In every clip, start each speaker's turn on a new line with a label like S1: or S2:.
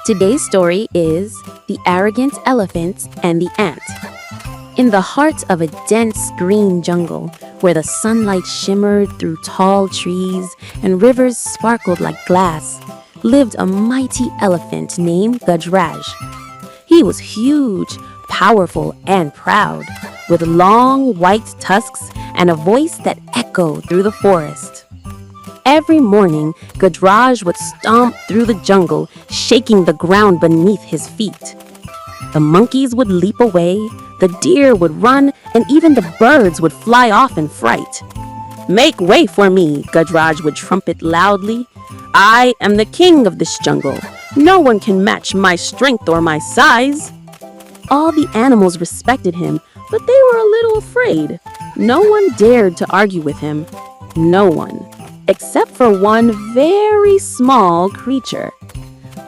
S1: Today's story is The Arrogant Elephant and the Ant. In the heart of a dense green jungle, where the sunlight shimmered through tall trees and rivers sparkled like glass, lived a mighty elephant named Gajraj. He was huge, powerful, and proud, with long white tusks and a voice that echoed through the forest. Every morning, Gajraj would stomp through the jungle, shaking the ground beneath his feet. The monkeys would leap away, the deer would run, and even the birds would fly off in fright. "Make way for me," Gajraj would trumpet loudly. "I am the king of this jungle. No one can match my strength or my size." All the animals respected him, but they were a little afraid. No one dared to argue with him. No one. Except for one very small creature,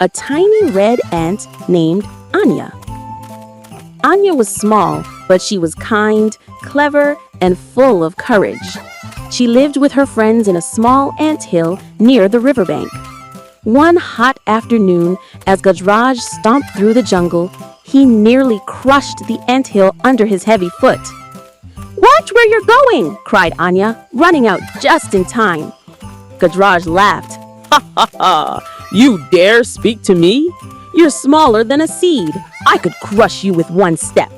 S1: a tiny red ant named Anya. Anya was small, but she was kind, clever, and full of courage. She lived with her friends in a small anthill near the riverbank. One hot afternoon, as Gajraj stomped through the jungle, he nearly crushed the anthill under his heavy foot. "Watch where you're going!" cried Anya, running out just in time. Gajraj laughed. "Ha ha ha! You dare speak to me? You're smaller than a seed. I could crush you with one step."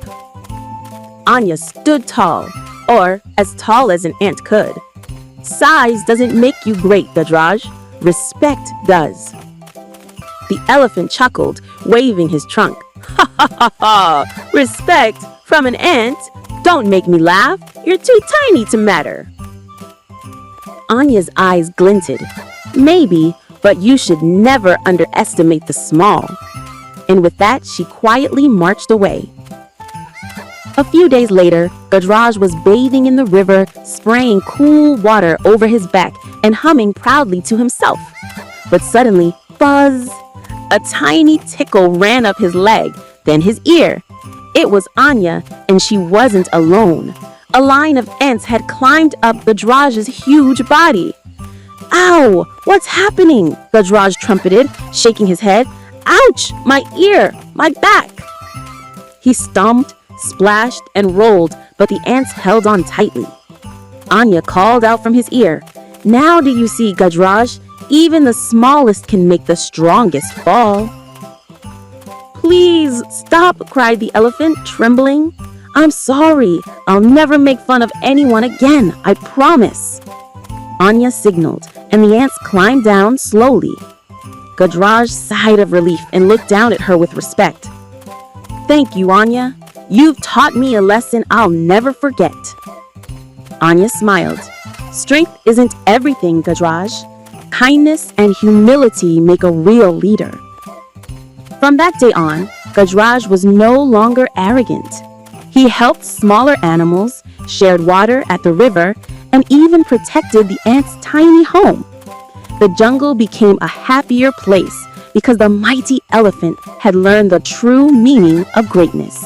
S1: Anya stood tall, or as tall as an ant could. "Size doesn't make you great, Gajraj. Respect does." The elephant chuckled, waving his trunk. "Ha ha ha ha! Respect from an ant? Don't make me laugh. You're too tiny to matter." Anya's eyes glinted. "Maybe, but you should never underestimate the small." And with that, she quietly marched away. A few days later, Gajraj was bathing in the river, spraying cool water over his back and humming proudly to himself. But suddenly, buzz! A tiny tickle ran up his leg, then his ear. It was Anya, and she wasn't alone. A line of ants had climbed up Gajraj's huge body. "Ow! What's happening?" Gajraj trumpeted, shaking his head. "Ouch! My ear! My back!" He stomped, splashed, and rolled, but the ants held on tightly. Anya called out from his ear, "Now do you see, Gajraj? Even the smallest can make the strongest fall." "Please stop," cried the elephant, trembling. "I'm sorry. I'll never make fun of anyone again, I promise." Anya signaled, and the ants climbed down slowly. Gajraj sighed of relief and looked down at her with respect. "Thank you, Anya. You've taught me a lesson I'll never forget." Anya smiled. "Strength isn't everything, Gajraj. Kindness and humility make a real leader." From that day on, Gajraj was no longer arrogant. He helped smaller animals, shared water at the river, and even protected the ants' tiny home. The jungle became a happier place because the mighty elephant had learned the true meaning of greatness.